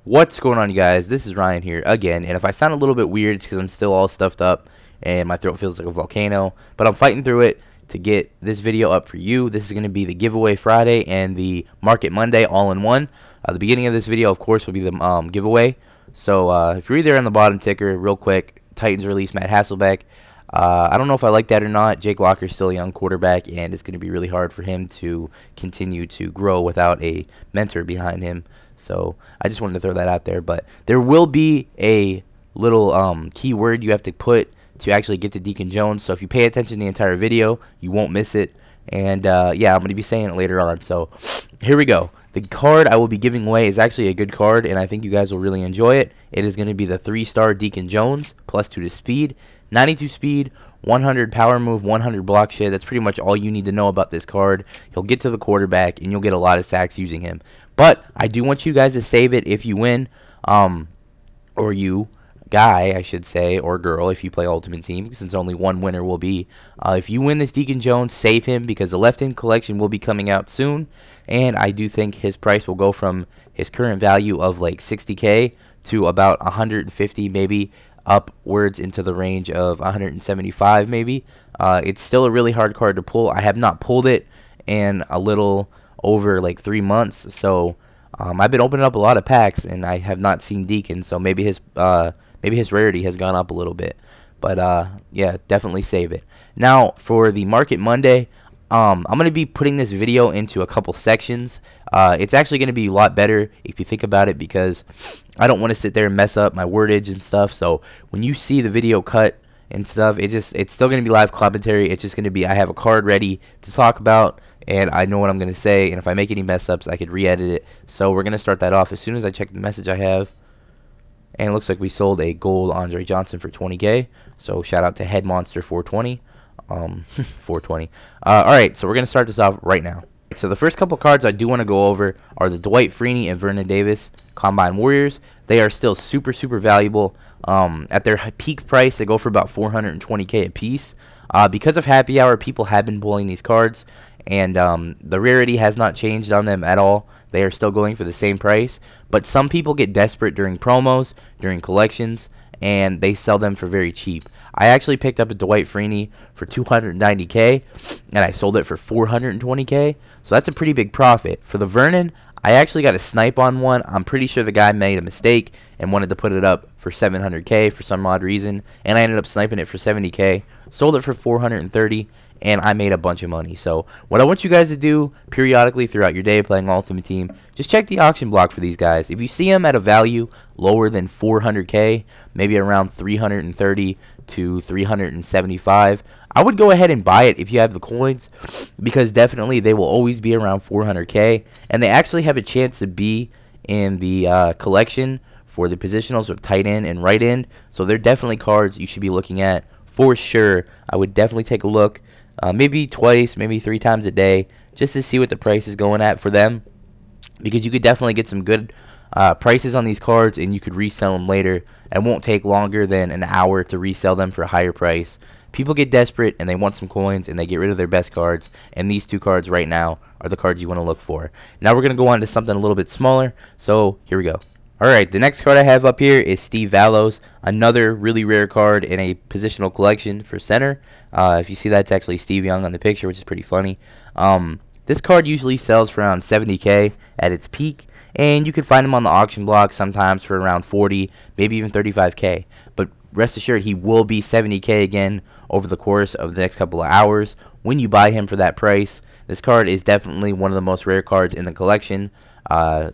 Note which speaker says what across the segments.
Speaker 1: What's going on, you guys? This is Ryan here again, and if I sound a little bit weird, it's because I'm still all stuffed up and my throat feels like a volcano, but I'm fighting through it to get this video up for you. This is going to be the giveaway Friday and the Market Monday all in one. The beginning of this video, of course, will be the giveaway. So if you read there on the bottom ticker, real quick, Titans release Matt Hasselbeck. I don't know if I like that or not. Jake Locker's still a young quarterback, and it's going to be really hard for him to continue to grow without a mentor behind him. So I just wanted to throw that out there. But there will be a little keyword you have to put to actually get to Deacon Jones. So if you pay attention to the entire video, you won't miss it. And yeah, I'm going to be saying it later on. So here we go. The card I will be giving away is actually a good card, and I think you guys will really enjoy it. It is going to be the 3-star Deacon Jones, +2 to speed, 92 speed, 100 power move, 100 block shed. That's pretty much all you need to know about this card. He'll get to the quarterback, and you'll get a lot of sacks using him. But I do want you guys to save it if you win, or you, guy, I should say, or girl, if you play Ultimate Team, since only one winner will be. If you win this Deacon Jones, save him, because the left-in collection will be coming out soon, and I do think his price will go from his current value of like 60K to about 150, maybe upwards into the range of 175 maybe. It's still a really hard card to pull. I have not pulled it in a little over like 3 months, so I've been opening up a lot of packs and I have not seen Deacon, so maybe his rarity has gone up a little bit. But yeah, definitely save it. Now for the Market Monday, I'm going to be putting this video into a couple sections. It's actually going to be a lot better if you think about it, because I don't want to sit there and mess up my wordage and stuff. So when you see the video cut and stuff, it's still going to be live commentary. It's just going to be, I have a card ready to talk about, and I know what I'm going to say, and if I make any mess ups, I could re-edit it. So we're going to start that off as soon as I check the message I have. And it looks like we sold a gold Andre Johnson for 20K. So shout out to Headmonster 420. 420. Alright, so we're going to start this off right now. So the first couple cards I do want to go over are the Dwight and Vern Davis Combine Warriors. They are still super valuable. At their peak price, they go for about 420K a piece. Because of Happy Hour, people have been pulling these cards, and the rarity has not changed on them at all. They are still going for the same price, but some people get desperate during promos, during collections, and they sell them for very cheap. I actually picked up a Dwight Freeney for 290K, and I sold it for 420K, so that's a pretty big profit. For the Vernon, I actually got a snipe on one. I'm pretty sure the guy made a mistake and wanted to put it up for 700K for some odd reason, and I ended up sniping it for 70K, sold it for 430, and I made a bunch of money. So what I want you guys to do periodically throughout your day playing Ultimate Team, just check the auction block for these guys. If you see them at a value lower than 400K, maybe around 330 to 375, I would go ahead and buy it if you have the coins, because definitely they will always be around 400K, and they actually have a chance to be in the collection for the positionals of tight end and right end. So they're definitely cards you should be looking at for sure. I would definitely take a look. Maybe twice, maybe 3 times a day, just to see what the price is going at for them, because you could definitely get some good prices on these cards, and you could resell them later. It won't take longer than an hour to resell them for a higher price. People get desperate and they want some coins, and they get rid of their best cards, and these 2 cards right now are the cards you want to look for. Now we're going to go on to something a little bit smaller, so here we go. Alright, the next card I have up here is Steve Aloes, another really rare card in a positional collection for center. If you see that, it's actually Steve Young on the picture, which is pretty funny. This card usually sells for around 70K at its peak, and you can find him on the auction block sometimes for around 40, maybe even 35K. But rest assured, he will be 70K again over the course of the next couple of hours when you buy him for that price. This card is definitely one of the most rare cards in the collection.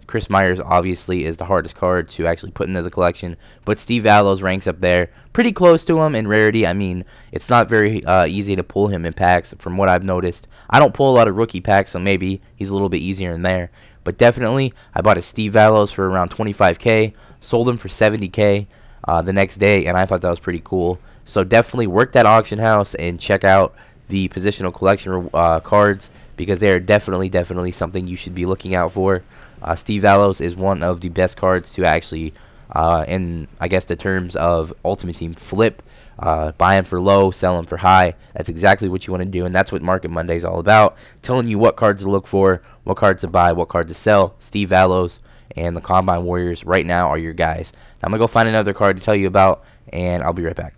Speaker 1: Chris Myers obviously is the hardest card to actually put into the collection, but Steve Aloes ranks up there pretty close to him in rarity. I mean, it's not very easy to pull him in packs from what I've noticed. I don't pull a lot of rookie packs, so maybe he's a little bit easier in there, but definitely I bought a Steve Aloes for around 25K, sold him for 70K the next day, and I thought that was pretty cool. So definitely work that auction house and check out the positional collection cards, because they are definitely something you should be looking out for. Steve Aloes is one of the best cards to actually, in I guess the terms of Ultimate Team, flip. Buy them for low, sell them for high. That's exactly what you want to do, and that's what Market Monday is all about. Telling you what cards to look for, what cards to buy, what cards to sell. Steve Aloes and the Combine Warriors right now are your guys. Now I'm going to go find another card to tell you about, and I'll be right back.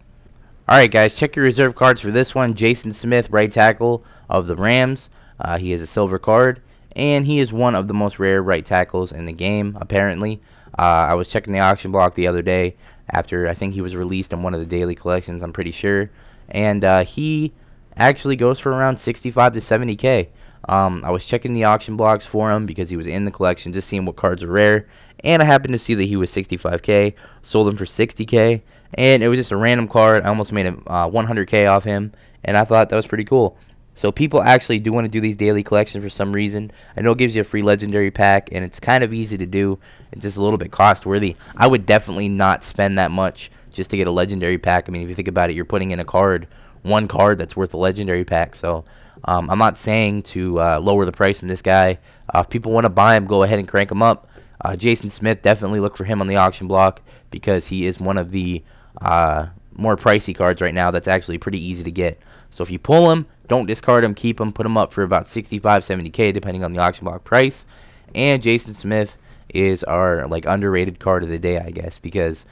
Speaker 1: Alright guys, check your reserve cards for this one. Jason Smith, right tackle of the Rams. He is a silver card, and he is one of the most rare right tackles in the game, apparently. I was checking the auction block the other day after I think he was released in one of the daily collections, I'm pretty sure. And he actually goes for around 65 to 70k. I was checking the auction blocks for him because he was in the collection, just seeing what cards are rare. And I happened to see that he was 65k, sold him for 60k. And it was just a random card. I almost made 100k off him, and I thought that was pretty cool. So people actually do want to do these daily collections for some reason. I know it gives you a free legendary pack, and it's kind of easy to do. It's just a little bit cost worthy. I would definitely not spend that much just to get a legendary pack. I mean, if you think about it, you're putting in a card, one card that's worth a legendary pack. So I'm not saying to lower the price on this guy. If people want to buy him, go ahead and crank him up. Jason Smith, definitely look for him on the auction block because he is one of the more pricey cards right now that's actually pretty easy to get. So if you pull him, don't discard him, keep him, put him up for about 65, 70k depending on the auction block price. And Jason Smith is our like underrated card of the day, I guess, because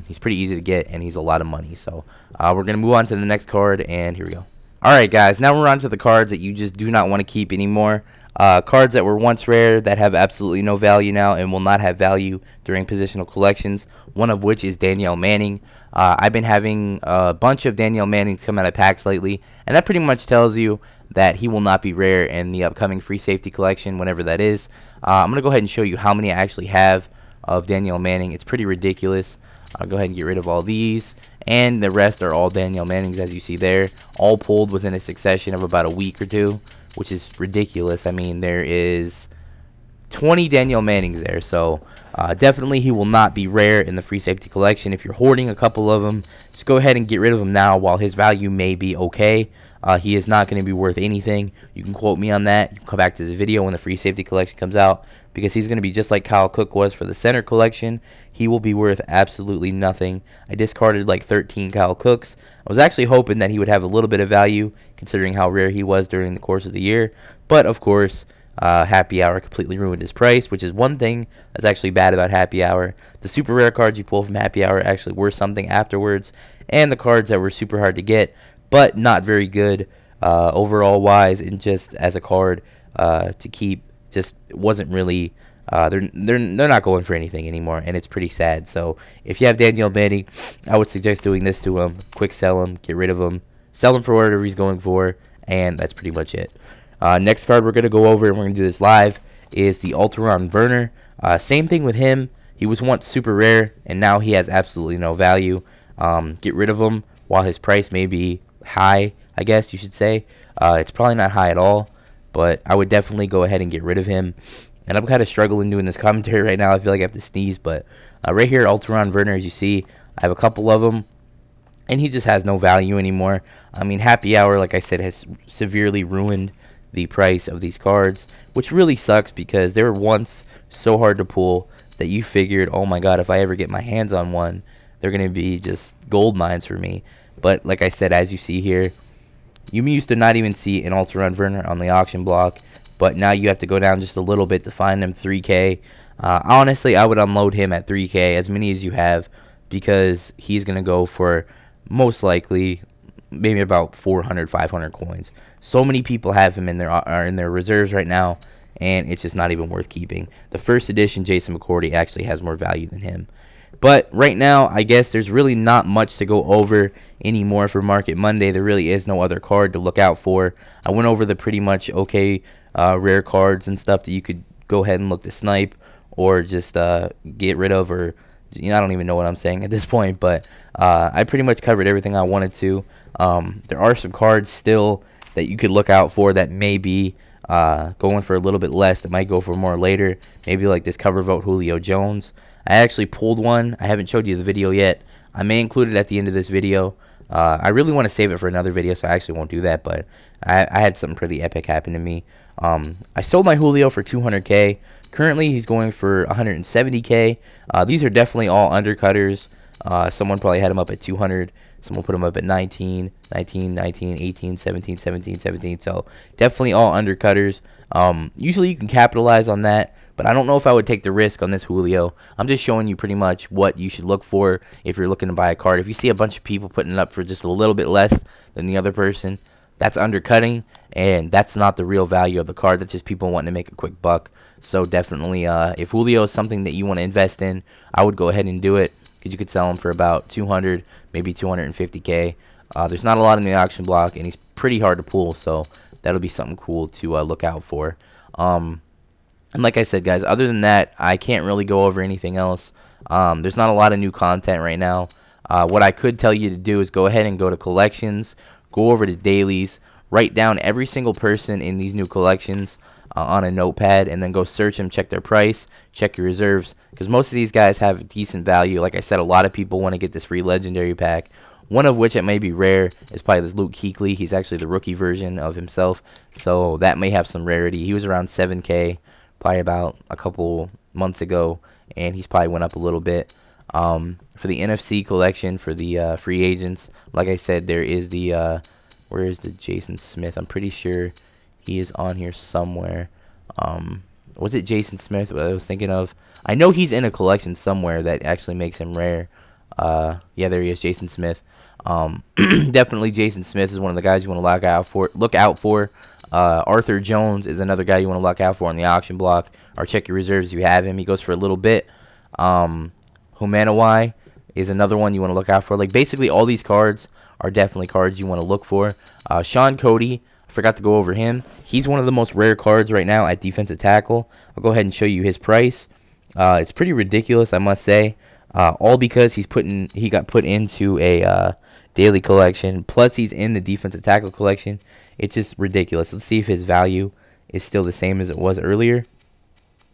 Speaker 1: he's pretty easy to get and he's a lot of money. So we're going to move on to the next card, and here we go. Alright guys, now we're on to the cards that you just do not want to keep anymore. Cards that were once rare that have absolutely no value now and will not have value during positional collections, one of which is Danielle Manning. I've been having a bunch of Danielle Mannings come out of packs lately, and that pretty much tells you that he will not be rare in the upcoming free safety collection, whenever that is. I'm going to go ahead and show you how many I actually have of Danielle Manning. It's pretty ridiculous. I'll go ahead and get rid of all these, and the rest are all Danielle Mannings, as you see there, all pulled within a succession of about a week or two, which is ridiculous. I mean, there is 20 Danielle Mannings there, so definitely he will not be rare in the free safety collection. If you're hoarding a couple of them, just go ahead and get rid of him now while his value may be okay. He is not going to be worth anything. You can quote me on that. You can come back to this video when the free safety collection comes out, because he's going to be just like Kyle Cook was for the center collection. He will be worth absolutely nothing. I discarded like 13 Kyle Cooks. I was actually hoping that he would have a little bit of value considering how rare he was during the course of the year, but of course Happy Hour completely ruined his price, which is one thing that's actually bad about Happy Hour. The super rare cards you pull from Happy Hour actually worth something afterwards, and the cards that were super hard to get but not very good overall wise, and just as a card to keep, just wasn't really they're not going for anything anymore, and it's pretty sad. So if you have Danielle Manning, I would suggest doing this to him: quick sell him, get rid of him, sell him for whatever he's going for, and that's pretty much it. Next card we're going to go over, and we're going to do this live, is the Dwight and Vern. Same thing with him. He was once super rare, and now he has absolutely no value. Get rid of him while his price may be high, I guess you should say. It's probably not high at all, but I would definitely go ahead and get rid of him. And I'm kind of struggling doing this commentary right now. I feel like I have to sneeze, but right here, Dwight and Vern, as you see, I have a couple of them, and he just has no value anymore. I mean, Happy Hour, like I said, has severely ruined the price of these cards, which really sucks because they were once so hard to pull that you figured, oh my god, if I ever get my hands on one, they're going to be just gold mines for me. But like I said, as you see here, you used to not even see an Dwight and Vern on the auction block, but now you have to go down just a little bit to find him 3K. Honestly, I would unload him at 3K, as many as you have, because he's going to go for most likely maybe about 400, 500 coins. So many people have him in their reserves right now, and it's just not even worth keeping. The first edition Jason McCourty actually has more value than him. But right now, I guess there's really not much to go over anymore for Market Monday. There really is no other card to look out for. I went over the pretty much okay rare cards and stuff that you could go ahead and look to snipe or just get rid of, or I don't even know what I'm saying at this point, but I pretty much covered everything I wanted to. There are some cards still that you could look out for that may be going for a little bit less, that might go for more later, maybe like this cover vote Julio Jones. I actually pulled one. I haven't showed you the video yet. I may include it at the end of this video. I really want to save it for another video, so I actually won't do that, but I had something pretty epic happen to me. I sold my Julio for 200k. Currently, he's going for 170k. These are definitely all undercutters. Someone probably had him up at 200. Someone put him up at 19, 19, 19, 18, 17, 17, 17. So definitely all undercutters. Usually you can capitalize on that but I don't know if I would take the risk on this Julio. I'm just showing you pretty much what you should look for if you're looking to buy a card. If you see a bunch of people putting it up for just a little bit less than the other person, that's undercutting, and that's not the real value of the card. That's just people wanting to make a quick buck. So definitely, if Julio is something that you want to invest in, I would go ahead and do it, because you could sell him for about 200, maybe 250K. There's not a lot in the auction block, and he's pretty hard to pull, so that'll be something cool to look out for. And like I said, guys, other than that, I can't really go over anything else. There's not a lot of new content right now. What I could tell you to do is go ahead and go to collections, go over to dailies, write down every single person in these new collections on a notepad, and then go search them, check their price, check your reserves, because most of these guys have decent value. Like I said, a lot of people want to get this free legendary pack, one of which it may be rare is probably this Luke Kuechly. He's actually the rookie version of himself, so that may have some rarity. He was around 7K probably about a couple months ago, and he's probably went up a little bit. For the NFC collection, for the free agents, like I said, there is the where is the Jason Smith? I'm pretty sure he is on here somewhere. Was it Jason Smith that I was thinking of? I know he's in a collection somewhere that actually makes him rare. Yeah, there he is, Jason Smith. Definitely Jason Smith is one of the guys you want to look out for. Arthur Jones is another guy you want to look out for on the auction block, or check your reserves if you have him. He goes for a little bit. Humanawai is another one you want to look out for. Like, basically all these cards are definitely cards you want to look for. Sean Cody, I forgot to go over him. He's one of the most rare cards right now at defensive tackle. I'll go ahead and show you his price. It's pretty ridiculous, I must say. All because he got put into a daily collection, plus he's in the defensive tackle collection. It's just ridiculous. Let's see if his value is still the same as it was earlier.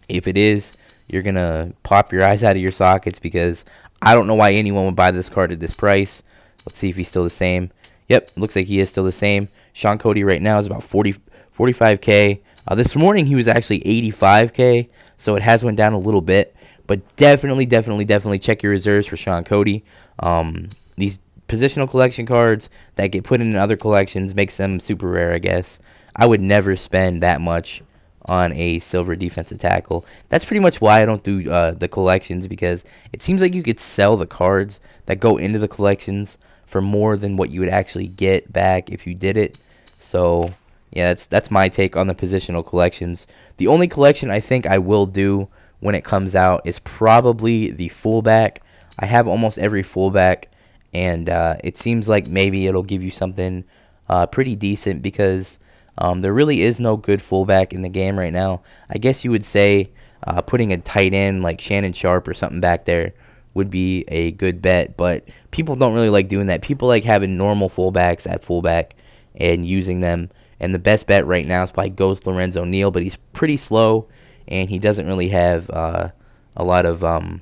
Speaker 1: If it is, you're gonna pop your eyes out of your sockets, because I don't know why anyone would buy this card at this price. Let's see if he's still the same. Yep, looks like he is still the same. Sean Cody right now is about 45K. This morning he was actually 85K, so it has went down a little bit. But definitely check your reserves for Sean Cody. These positional collection cards that get put in other collections makes them super rare, I guess. I would never spend that much on a silver defensive tackle. That's pretty much why I don't do the collections, because it seems like you could sell the cards that go into the collections for more than what you would actually get back if you did it. So yeah, that's my take on the positional collections. The only collection I think I will do when it comes out is probably the fullback. I have almost every fullback, and it seems like maybe it'll give you something pretty decent, because there really is no good fullback in the game right now. I guess you would say putting a tight end like Shannon Sharp or something back there would be a good bet, but people don't really like doing that. People like having normal fullbacks at fullback and using them, and the best bet right now is probably Ghost Lorenzo Neal, but he's pretty slow, and he doesn't really have a lot of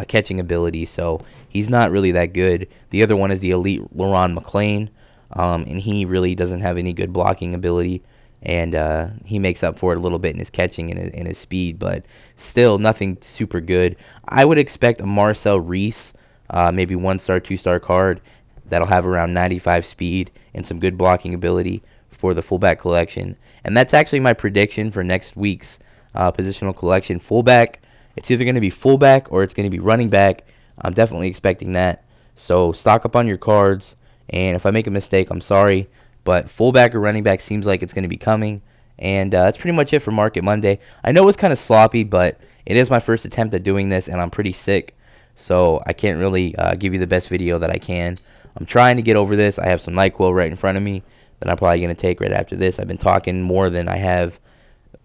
Speaker 1: catching ability, so he's not really that good. The other one is the elite Leron McClain, and he really doesn't have any good blocking ability, and he makes up for it a little bit in his catching and his speed, but still nothing super good. I would expect a Marcel Reese, maybe 1-star, 2-star card that'll have around 95 speed and some good blocking ability for the fullback collection. And that's actually my prediction for next week's positional collection. Fullback, it's either going to be fullback or it's going to be running back. I'm definitely expecting that. So stock up on your cards, and if I make a mistake, I'm sorry. But fullback or running back seems like it's going to be coming. And that's pretty much it for Market Monday. I know it's kind of sloppy, but it is my first attempt at doing this, and I'm pretty sick. So I can't really give you the best video that I can. I'm trying to get over this. I have some NyQuil right in front of me that I'm probably going to take right after this. I've been talking more than I have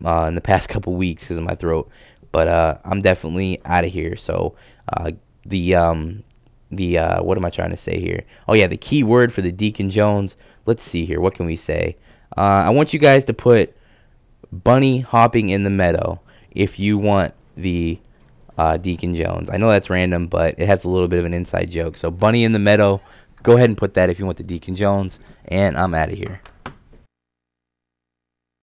Speaker 1: in the past couple weeks because of my throat. But I'm definitely out of here. So what am I trying to say here? Oh yeah, the key word for the Deacon Jones. Let's see here. What can we say? I want you guys to put bunny hopping in the meadow if you want the Deacon Jones. I know that's random, but it has a little bit of an inside joke. So bunny in the meadow. Go ahead and put that if you want the Deacon Jones. And I'm out of here.